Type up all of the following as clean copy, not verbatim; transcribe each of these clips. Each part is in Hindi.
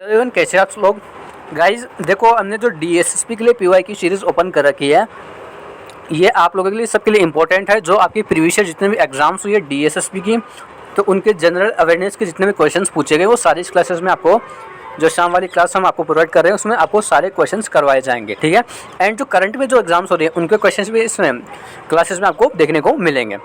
एवं कैसे आप लोग गाइज देखो, हमने जो डीएसएसपी के लिए पीवाई की सीरीज़ ओपन कर रखी है, ये आप लोगों के लिए सबके लिए इंपॉर्टेंट है। जो आपकी प्रीवियस ईयर जितने भी एग्जाम्स हुई है डीएसएसपी की, तो उनके जनरल अवेयरनेस के जितने भी क्वेश्चंस पूछे गए वो सारी इस क्लासेस में आपको, जो शाम वाली क्लास हम आपको प्रोवाइड कर रहे हैं उसमें आपको सारे क्वेश्चंस करवाए जाएंगे, ठीक है। एंड जो करंट में जो एग्जाम्स हो रहे हैं उनके क्वेश्चंस भी इसमें क्लासेस में आपको देखने को मिलेंगे।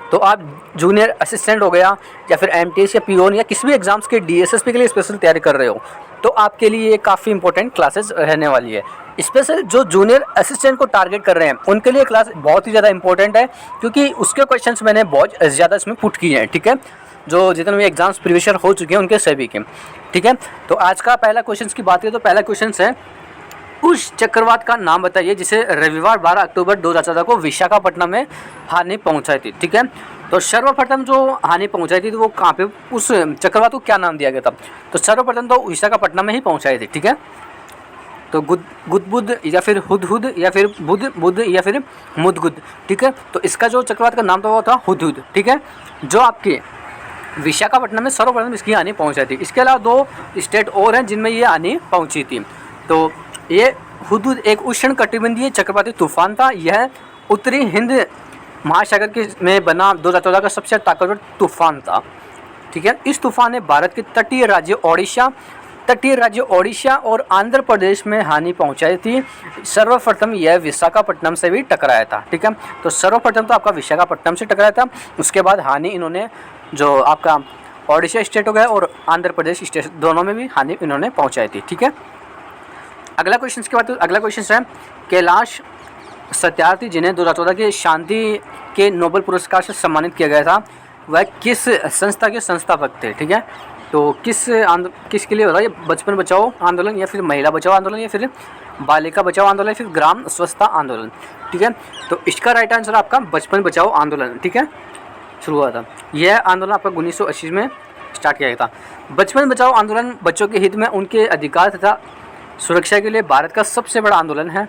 तो आप जूनियर असिस्टेंट हो गया या फिर एमटीएस या पीओन या किसी भी एग्जाम्स के डीएसएसपी के लिए स्पेशल तैयारी कर रहे हो, तो आपके लिए ये काफ़ी इंपॉर्टेंट क्लासेस रहने वाली है। स्पेशल जो जूनियर असिस्टेंट को टारगेट कर रहे हैं उनके लिए क्लास बहुत ही ज़्यादा इंपॉर्टेंट है, क्योंकि उसके क्वेश्चंस मैंने बहुत ज़्यादा इसमें पुट किए हैं, ठीक है। जो जितने भी एग्जाम्स प्रीवियस ईयर हो चुके हैं उनके सभी के, ठीक है। तो आज का पहला क्वेश्चन की बात करें तो पहला क्वेश्चन है, उस चक्रवात का नाम बताइए जिसे रविवार 12 अक्टूबर 2014 को विशाखापट्टनम में हानि पहुंचाई थी, ठीक है। तो सर्वप्रथम जो हानि पहुंचाई थी तो वो कहाँ पे, उस चक्रवात को क्या नाम दिया गया था? तो सर्वप्रथम तो विशाखापट्टनम में ही पहुंचाई थी, ठीक है। तो गुदबुद या फिर हुदहुद या फिर बुध या फिर मुदगुद, ठीक है। तो इसका जो चक्रवात का नाम था वो था हुदहुद, ठीक है, जो आपके विशाखापट्टनम में सर्वप्रथम इसकी हानि पहुंचाई थी। इसके अलावा दो स्टेट और हैं जिनमें ये हानि पहुंची थी। तो ये हुदहुद एक उष्ण कटिबंधीय चक्रवाती तूफान था। यह उत्तरी हिंद महासागर के में बना 2014 का सबसे ताकतवर तूफान था, ठीक है। इस तूफान ने भारत के तटीय राज्य ओडिशा और आंध्र प्रदेश में हानि पहुंचाई थी। सर्वप्रथम यह विशाखापट्टनम से भी टकराया था, ठीक है। तो सर्वप्रथम तो आपका विशाखापट्टनम से टकराया था, उसके बाद हानि इन्होंने जो आपका ओडिशा स्टेट हो गया और आंध्र प्रदेश स्टेट दोनों में भी हानि इन्होंने पहुंचाई थी, ठीक है। अगला क्वेश्चन की बात, अगला क्वेश्चन है, कैलाश सत्यार्थी जिन्हें 2014 के शांति के नोबेल पुरस्कार से सम्मानित किया गया था, वह किस संस्था के संस्थापक थे, ठीक है। तो किसके लिए होता है? ये बचपन बचाओ आंदोलन या फिर महिला बचाओ आंदोलन या फिर बालिका बचाओ आंदोलन या फिर ग्राम स्वच्छता आंदोलन, ठीक है। तो इसका राइट आंसर आपका बचपन बचाओ आंदोलन, ठीक है, शुरू हुआ था। यह आंदोलन आपका 1980 में स्टार्ट किया गया था। बचपन बचाओ आंदोलन बच्चों के हित में उनके अधिकार तथा सुरक्षा के लिए भारत का सबसे बड़ा आंदोलन है।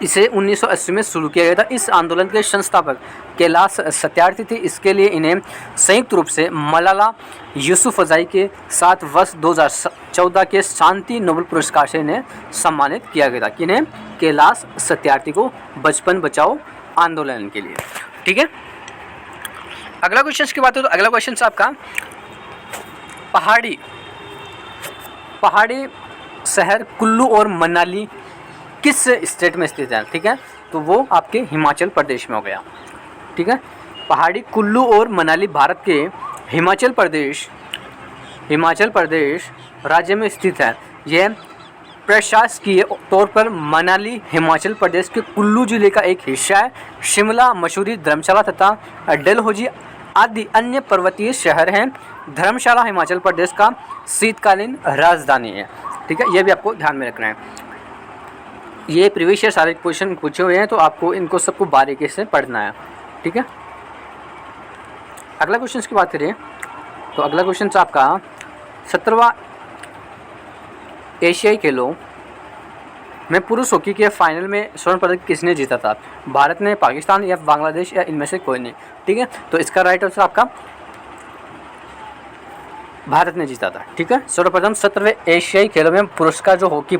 इसे 1980 में शुरू किया गया था। इस आंदोलन के संस्थापक कैलाश सत्यार्थी थे। इसके लिए इन्हें संयुक्त रूप से मलाला यूसुफजई के साथ वर्ष 2014 के शांति नोबेल पुरस्कार से इन्हें सम्मानित किया गया था। किन्हें? कैलाश सत्यार्थी को बचपन बचाओ आंदोलन के लिए, ठीक है। अगला क्वेश्चन की बात है तो अगला क्वेश्चन है आपका, पहाड़ी शहर कुल्लू और मनाली किस स्टेट में स्थित है, ठीक है। तो वो आपके हिमाचल प्रदेश में हो गया, ठीक है। पहाड़ी कुल्लू और मनाली भारत के हिमाचल प्रदेश राज्य में स्थित है। यह प्रशासकीय तौर पर मनाली हिमाचल प्रदेश के कुल्लू जिले का एक हिस्सा है। शिमला, मसूरी, धर्मशाला तथा डलहौजी आदि अन्य पर्वतीय शहर हैं। धर्मशाला हिमाचल प्रदेश का शीतकालीन राजधानी है, ठीक है। यह भी आपको ध्यान में रखना है। ये प्रीवियस ईयर सारे क्वेश्चन पूछे हुए हैं तो आपको इनको सबको बारीकी से पढ़ना है, ठीक है। अगला क्वेश्चन की बात करें तो अगला क्वेश्चन आपका 17वां एशियाई खेलों में पुरुष हॉकी के फाइनल में स्वर्ण पदक किसने जीता था? भारत ने, पाकिस्तान या बांग्लादेश या इनमें से कोई नहीं, ठीक है। तो इसका राइट आंसर आपका भारत ने जीता था, ठीक है। सर्वप्रथम 17वें एशियाई खेलों में पुरुष का जो हॉकी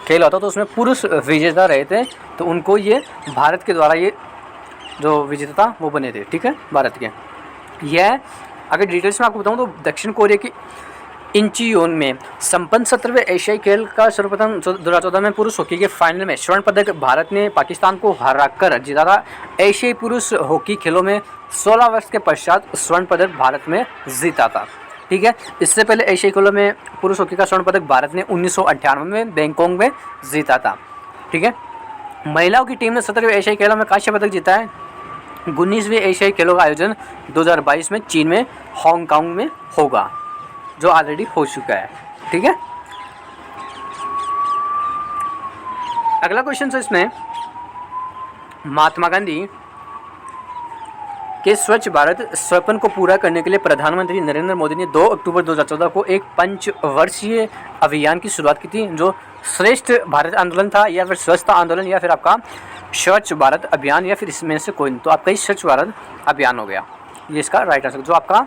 खेल होता तो उसमें पुरुष विजेता रहे थे, तो उनको ये भारत के द्वारा ये जो विजेता था वो बने थे, ठीक है, भारत के। यह अगर डिटेल्स में आपको बताऊं तो दक्षिण कोरिया की इंचियोन में संपन्न 17वें एशियाई खेल का सर्वप्रथम 2014 में पुरुष हॉकी के फाइनल में स्वर्ण पदक भारत ने पाकिस्तान को हराकर जीता था। एशियाई पुरुष हॉकी खेलों में 16 वर्ष के पश्चात स्वर्ण पदक भारत में जीता था, ठीक है। इससे पहले एशियाई खेलों में पुरुष हॉकी का स्वर्ण पदक भारत ने 1998 में बैंकॉक में जीता था, ठीक है। महिलाओं की टीम ने 17वें एशियाई खेलों में कांस्य पदक जीता है। 19वें एशियाई खेलों का आयोजन 2022 में चीन में हांगकांग में होगा, जो ऑलरेडी हो चुका है, ठीक है। अगला क्वेश्चन है इसमें, महात्मा गांधी के स्वच्छ भारत स्वप्न को पूरा करने के लिए प्रधानमंत्री नरेंद्र मोदी ने 2 अक्टूबर 2014 को एक पंचवर्षीय अभियान की शुरुआत की थी, जो श्रेष्ठ भारत आंदोलन था या फिर स्वच्छता आंदोलन या फिर आपका स्वच्छ भारत अभियान या फिर इसमें से कोई नहीं। तो आपका ही स्वच्छ भारत अभियान हो गया, ये इसका राइट आंसर, जो आपका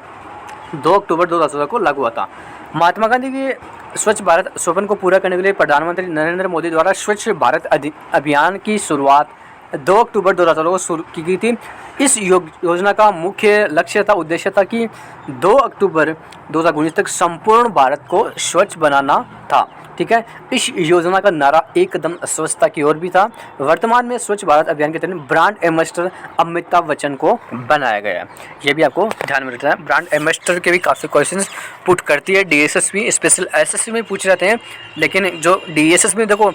2 अक्टूबर 2014 को लागू हुआ था। महात्मा गांधी के स्वच्छ भारत स्वप्न को पूरा करने के लिए प्रधानमंत्री नरेंद्र मोदी द्वारा स्वच्छ भारत अभियान की शुरुआत 2 अक्टूबर 2014 को शुरू की गई थी। इस योजना का मुख्य लक्ष्य तथा उद्देश्य था कि 2 अक्टूबर 2019 तक संपूर्ण भारत को स्वच्छ बनाना था। ठीक है, इस योजना का नारा एकदम स्वच्छता की ओर भी था। वर्तमान में स्वच्छ भारत अभियान के तहत ब्रांड एम्बेसडर अमिताभ बच्चन को बनाया गया है। ये भी आपको ध्यान में रखना है। ब्रांड एम्बेसडर के भी काफ़ी क्वेश्चंस पुट करती है डीएसएसबी, स्पेशल एसएससी में पूछ जाते हैं, लेकिन जो डीएसएसबी में देखो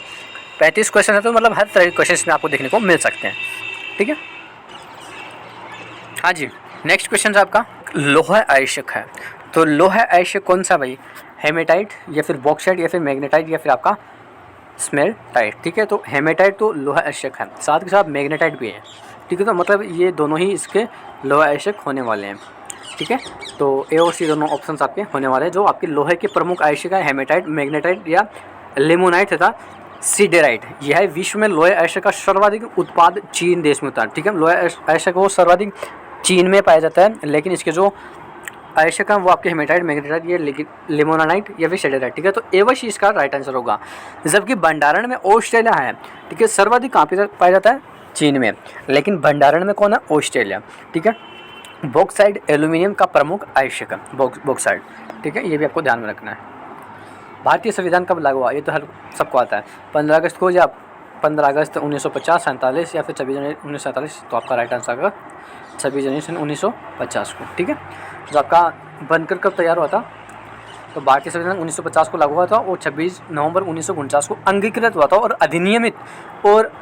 35 क्वेश्चन है, तो मतलब हर तरह के क्वेश्चन में आपको देखने को मिल सकते हैं। ठीक है, हाँ जी। नेक्स्ट क्वेश्चन आपका लोहा आवश्यक है, तो लोहा आवश्यक कौन सा भाई? हेमेटाइट या फिर बॉक्साइट या फिर मैग्नेटाइट या फिर आपका स्मेल्टाइट। ठीक है, तो हेमेटाइट तो लोहा आवश्यक है, साथ के साथ मैग्नेटाइट भी है। ठीक है, तो मतलब ये दोनों ही इसके लोहा आवश्यक होने वाले हैं। ठीक है, तो ए और सी दोनों ऑप्शन आपके होने वाले हैं। जो आपके लोहे के प्रमुख आवश्यक है हेमेटाइट, मैग्नेटाइट या लिमोनाइट तथा सीडेराइट। यह है विश्व में लोहे आवश्यक का सर्वाधिक उत्पाद चीन देश में होता है। ठीक है, लोहे आवश्यक वो सर्वाधिक चीन में पाया जाता है, लेकिन इसके जो आवश्यक है वो आपके हेमेटाइट, मैग्नेटाइट, ये लिमोनाइट या फिर शेडेराइट। ठीक है, तो ए व सी इसका राइट आंसर होगा। जबकि भंडारण में ऑस्ट्रेलिया है। ठीक है, सर्वाधिक कहाँ पे पाया जाता है? चीन में, लेकिन भंडारण में कौन है? ऑस्ट्रेलिया। ठीक है, बॉक्साइट एल्यूमिनियम का प्रमुख आवश्यक है, बॉक्साइट। ठीक है, ये भी आपको ध्यान में रखना है। भारतीय संविधान कब लागू हुआ? ये तो हर सबको आता है। 15 अगस्त को, या 15 अगस्त 1950, 47 या फिर 26 जनवरी 1947। तो आपका राइट आंसर होगा 26 जनवरी 1950 को। ठीक है, जो आपका बनकर कब तैयार हुआ था? तो भारतीय संविधान 1950 को लागू हुआ था और 26 नवंबर 1949 को अंगीकृत हुआ था और अधिनियमित और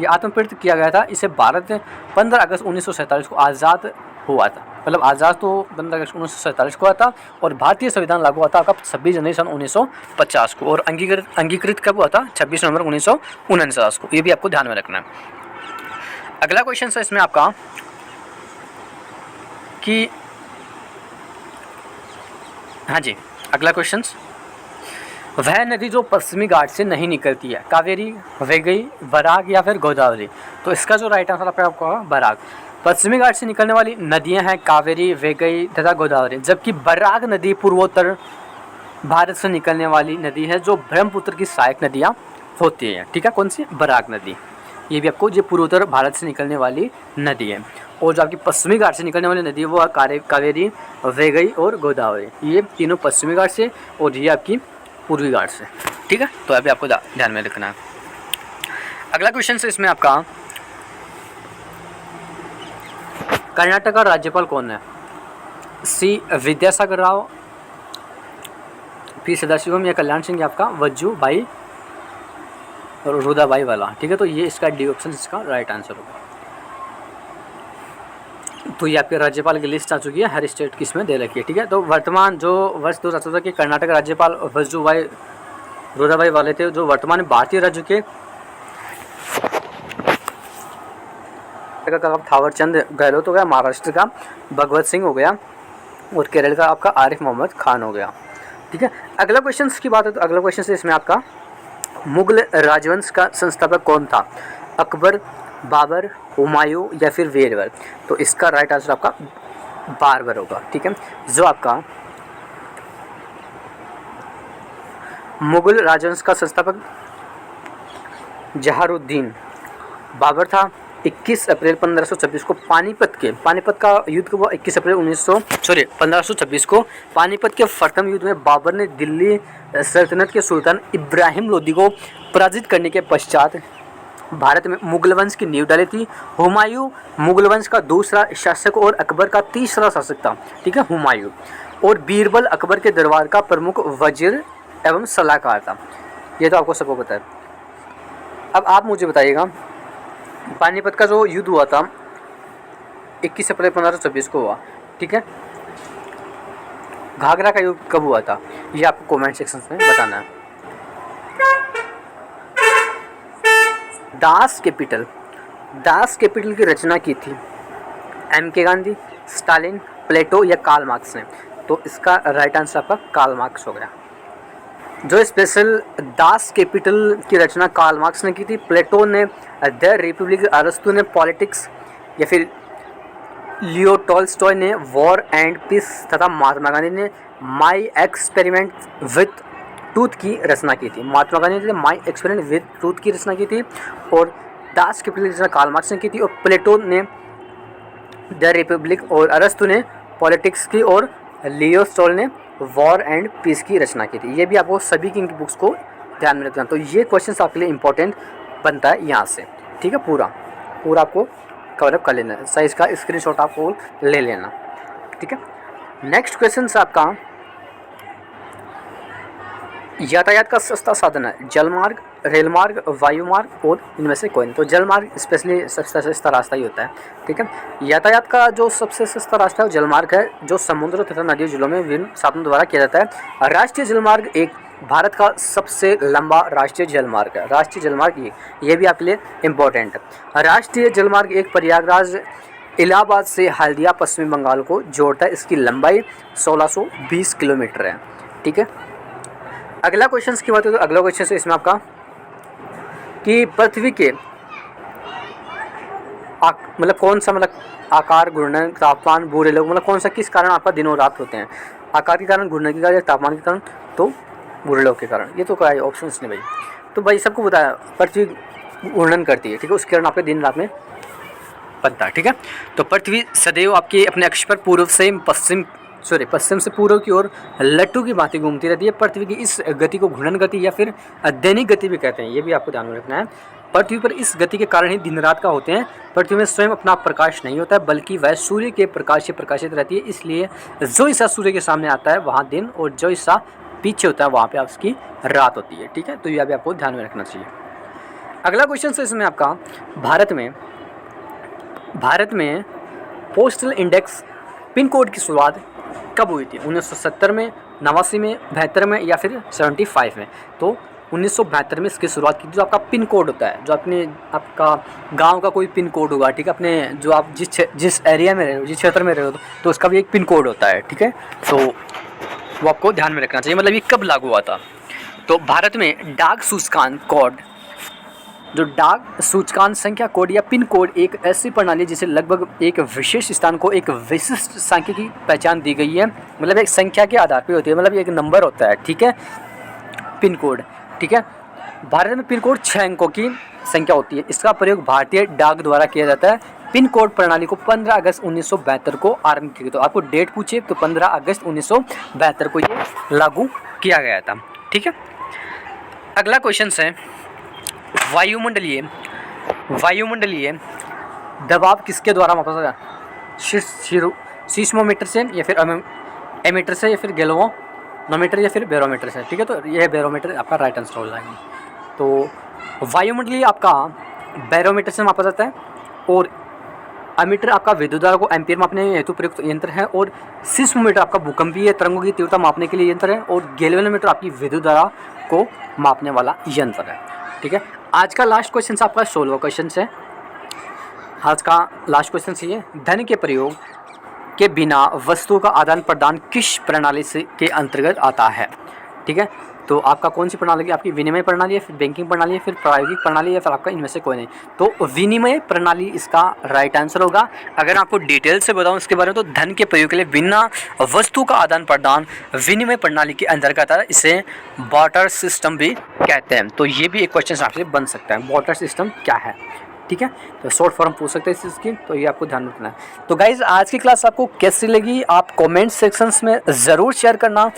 आत्मप्रति किया गया था। इसे भारत 15 अगस्त 1947 को आज़ाद हुआ था। मतलब आज़ाद तो 15 अगस्त 1947 को हुआ था और भारतीय संविधान लागू हुआ था आपका 26 जनवरी सन 1950 को, और अंगीकृत कब हुआ था? 26 नवंबर 1949 को। ये भी आपको ध्यान में रखना है। अगला क्वेश्चन है इसमें आपका कि, हाँ जी, अगला क्वेश्चन, वह नदी जो पश्चिमी घाट से नहीं निकलती है, कावेरी, वैगई, बराक या फिर गोदावरी। तो इसका जो राइट आंसर आपका होगा बराक। पश्चिमी घाट से निकलने वाली नदियां हैं कावेरी, वैगई तथा गोदावरी, जबकि बराक नदी पूर्वोत्तर भारत से निकलने वाली नदी है, जो ब्रह्मपुत्र की सहायक नदियाँ होती हैं। ठीक है, कौन सी? बराक नदी। ये भी आपको, ये पूर्वोत्तर भारत से निकलने वाली नदी है। और जो आपकी पश्चिमी घाट से निकलने वाली नदी है वो कावेरी, वैगई और गोदावरी। ये तीनों पश्चिमी घाट से और ये आपकी पूर्वी घाट से। ठीक है, तो अभी आपको ध्यान में रखना है। अगला क्वेश्चन है इसमें आपका, कर्नाटक का राज्यपाल कौन है? सी विद्यासागर राव, पी सदाशिवम या कल्याण सिंह, या आपका वज्जू भाई और रुदाबाई वाला। ठीक है, तो ये इसका डी ऑप्शन इसका राइट आंसर होगा। तो ये आपके राज्यपाल की लिस्ट आ चुकी है, हर स्टेट की इसमें दे रखी है। ठीक है, तो वर्तमान जो वर्ष 2014 के कर्नाटक राज्यपाल वज्जूभाई रुदाबाई वाले थे, जो वर्तमान भारतीय राज्य के का थावरचंद गहलोत हो गया, महाराष्ट्र का भगवत सिंह हो गया और केरल का आपका आरिफ मोहम्मद खान हो गया। ठीक है, अगला क्वेश्चन की बात है तो अगला क्वेश्चन है इसमें आपका, मुगल राजवंश का संस्थापक कौन था? अकबर, बाबर, हुमायूं या फिर बीरबल। तो इसका राइट आंसर आपका बाबर होगा। ठीक है, जो आपका मुगल राजवंश का संस्थापक जहारुद्दीन बाबर था। 21 अप्रैल 1526 को पानीपत का युद्ध को 21 अप्रैल 1526 को पानीपत के प्रथम युद्ध में बाबर ने दिल्ली सल्तनत के सुल्तान इब्राहिम लोदी को पराजित करने के पश्चात भारत में मुगल वंश की नींव डाली थी। हुमायूं मुगल वंश का दूसरा शासक और अकबर का तीसरा शासक था। ठीक है, हुमायूं। और बीरबल अकबर के दरबार का प्रमुख वजीर एवं सलाहकार था। ये तो आपको सबको पता है। अब आप मुझे बताइएगा, पानीपत का जो युद्ध हुआ था 21 अप्रैल 1526 को हुआ। ठीक है, घाघरा का युद्ध कब हुआ था? ये आपको कमेंट सेक्शन में बताना है। दास कैपिटल की रचना की थी M.K. गांधी, स्टालिन, प्लेटो या कार्ल मार्क्स ने। तो इसका राइट आंसर आपका कार्ल मार्क्स हो गया। जो स्पेशल दास कैपिटल की रचना कार्ल मार्क्स ने की थी, प्लेटो ने द रिपब्लिक, अरस्तु ने पॉलिटिक्स या फिर लियो टॉल्स्टॉय ने वॉर एंड पीस तथा महात्मा गांधी ने माई एक्सपेरिमेंट विथ ट्रूथ की रचना की थी। महात्मा गांधी ने माई एक्सपेरिमेंट विथ ट्रूथ की रचना की थी और दास की रचना कार्ल मार्क्स ने की थी और प्लेटो ने द रिपब्लिक और अरस्तु ने पॉलिटिक्स की और लियो टॉल्स्टॉय ने वॉर एंड पीस की रचना की थी। ये भी आपको सभी की बुक्स को ध्यान में रखना। तो ये क्वेश्चन आपके लिए इंपॉर्टेंट बनता है यहाँ से, ठीक है। पूरा आपको कवरअप कर लेना है, साइज का स्क्रीनशॉट आपको ले लेना, ठीक है। नेक्स्ट क्वेश्चन आपका यातायात का सस्ता साधन है जलमार्ग, रेलमार्ग, वायुमार्ग और इनमें से कोई नहीं। तो जलमार्ग स्पेशली सबसे सस्ता रास्ता ही होता है, ठीक है। यातायात का जो सबसे सस्ता रास्ता है वो जलमार्ग है, जो समुद्र तथा नदियों जिलों में विभिन्न साधनों द्वारा किया जाता है। राष्ट्रीय जलमार्ग एक भारत का सबसे लंबा राष्ट्रीय जलमार्ग है। राष्ट्रीय जलमार्ग ये भी आपके लिए इम्पोर्टेंट है। राष्ट्रीय जलमार्ग एक प्रयागराज इलाहाबाद से हल्दिया पश्चिमी बंगाल को जोड़ता है। इसकी लंबाई 1620 किलोमीटर है, ठीक है। अगला क्वेश्चन की बात है तो अगला क्वेश्चन है इसमें आपका कि पृथ्वी के मतलब कौन सा मतलब आकार, घूर्णन, तापमान, बुरे लोग मतलब कौन सा किस कारण आपका दिन और रात होते हैं। आकार के कारण, घूर्णन के कारण या तापमान के कारण तो बुरे लोग के कारण। ये तो क्या है ऑप्शन नहीं भाई। तो भाई सबको बताया पृथ्वी घूर्णन करती है, ठीक है, उसके कारण आपके दिन रात में बनता है, ठीक है। तो पृथ्वी सदैव आपके अपने अक्ष पर पश्चिम से पूर्व की ओर लट्टू की भांति घूमती रहती है। पृथ्वी की इस गति को घूर्णन गति या फिर दैनिक गति भी कहते हैं। ये भी आपको ध्यान में रखना है। पृथ्वी पर इस गति के कारण ही दिन रात का होते हैं। पृथ्वी में स्वयं अपना प्रकाश नहीं होता है, बल्कि वह सूर्य के प्रकाश से प्रकाशित रहती है। इसलिए जो हिस्सा सूर्य के सामने आता है वहाँ दिन और जो हिस्सा पीछे होता है वहाँ पे उसकी रात होती है, ठीक है। तो यह भी आपको ध्यान में रखना चाहिए। अगला क्वेश्चन है इसमें आपका भारत में पोस्टल इंडेक्स पिन कोड की शुरुआत कब हुई थी। 1970 में, 89 में, 72 में या फिर 75 में। तो 1972 में इसकी शुरुआत की। जो आपका पिन कोड होता है, जो आपका गांव का कोई पिन कोड होगा, ठीक है, अपने जो आप जिस एरिया में रहे हो, जिस क्षेत्र में रहे हो तो उसका भी एक पिन कोड होता है, ठीक है। तो वो आपको ध्यान में रखना चाहिए। मतलब ये कब लागू हुआ था। तो भारत में डाक सूचकांक कोड, जो डाक सूचकांक संख्या कोड या पिन कोड एक ऐसी प्रणाली जिसे लगभग एक विशेष स्थान को एक विशिष्ट संख्या की पहचान दी गई है। मतलब एक संख्या के आधार पर होती है, मतलब एक नंबर होता है, ठीक है, पिन कोड, ठीक है। भारत में पिन कोड 6 अंकों की संख्या होती है। इसका प्रयोग भारतीय डाक द्वारा किया जाता है। पिन कोड प्रणाली को 15 अगस्त 1972 को आरंभ किया गया। तो आपको डेट पूछे तो 15 अगस्त 1972 को ये लागू किया गया था, ठीक है। अगला क्वेश्चन है वायुमंडलीय दबाव किसके द्वारा मापा जाता है। सीस्मोमीटर से या फिर एमीटर से या फिर गैल्वेनोमीटर या फिर बैरोमीटर से, ठीक है। तो यह बैरोमीटर आपका राइट आंसर हो जाएगा। तो वायुमंडलीय आपका बैरोमीटर से मापा जाता है और एमीटर आपका विद्युत धारा को एम्पीयर मापने हेतु प्रयुक्त यंत्र है और सीस्मोमीटर आपका भूकंपीय तरंगों की तीव्रता मापने के लिए यंत्र है और गैल्वेनोमीटर आपकी विद्युत धारा को मापने वाला यंत्र है, ठीक है। आज का लास्ट क्वेश्चन आपका 16वां क्वेश्चन है। आज का लास्ट क्वेश्चन ये धन के प्रयोग के बिना वस्तुओं का आदान प्रदान किस प्रणाली से के अंतर्गत आता है, ठीक है। तो आपका कौन सी प्रणाली है, आपकी विनिमय प्रणाली है, फिर बैंकिंग प्रणाली है, फिर प्रायोगिक प्रणाली है, फिर आपका इनमें से कोई नहीं। तो विनिमय प्रणाली इसका राइट आंसर होगा। अगर आपको डिटेल से बताऊं इसके बारे में तो धन के प्रयोग के लिए बिना वस्तु का आदान प्रदान विनिमय प्रणाली के अंतर्गत आता है। इसे बार्टर सिस्टम भी कहते हैं। तो ये भी एक क्वेश्चन आपसे बन सकता है, बार्टर सिस्टम क्या है, ठीक है। तो शॉर्ट फॉर्म पूछ सकते हैं इस चीज़ की, तो ये आपको ध्यान रखना है। तो गाइज आज की क्लास आपको कैसी लगी आप कमेंट सेक्शंस में ज़रूर शेयर करना।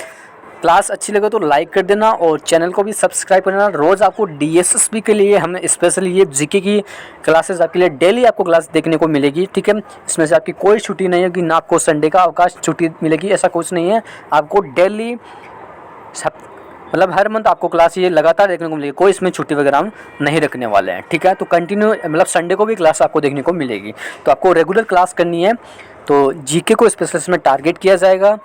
क्लास अच्छी लगे तो लाइक कर देना और चैनल को भी सब्सक्राइब करना। रोज़ आपको डीएसएसबी के लिए हमें स्पेशली ये जीके की क्लासेस आपके लिए डेली आपको क्लास देखने को मिलेगी, ठीक है। इसमें से आपकी कोई छुट्टी नहीं होगी, ना आपको संडे का अवकाश छुट्टी मिलेगी, ऐसा कुछ नहीं है। आपको डेली मतलब हर मंथ आपको क्लास ये लगातार देखने को मिलेगी, कोई इसमें छुट्टी वगैरह हम नहीं रखने वाले हैं, ठीक है। तो कंटिन्यू मतलब संडे को भी क्लास आपको देखने को मिलेगी। तो आपको रेगुलर क्लास करनी है। तो जीके को स्पेशलिस्ट में टारगेट किया जाएगा।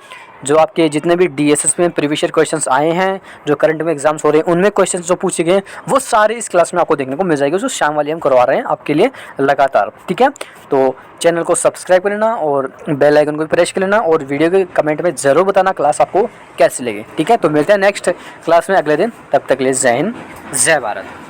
जो आपके जितने भी डीएसएस में प्रीवियस ईयर क्वेश्चंस आए हैं, जो करंट में एग्जाम्स हो रहे हैं, उनमें क्वेश्चंस जो पूछे गए वो सारे इस क्लास में आपको देखने को मिल जाएगा। जो शाम वाली हम करवा रहे हैं आपके लिए लगातार, ठीक है। तो चैनल को सब्सक्राइब कर लेना और बेल आइकन को भी प्रेस कर लेना और वीडियो के कमेंट में ज़रूर बताना क्लास आपको कैसी लगी, ठीक है। तो मिलते हैं नेक्स्ट क्लास में अगले दिन, तब तक के लिए जय हिंद, जय भारत।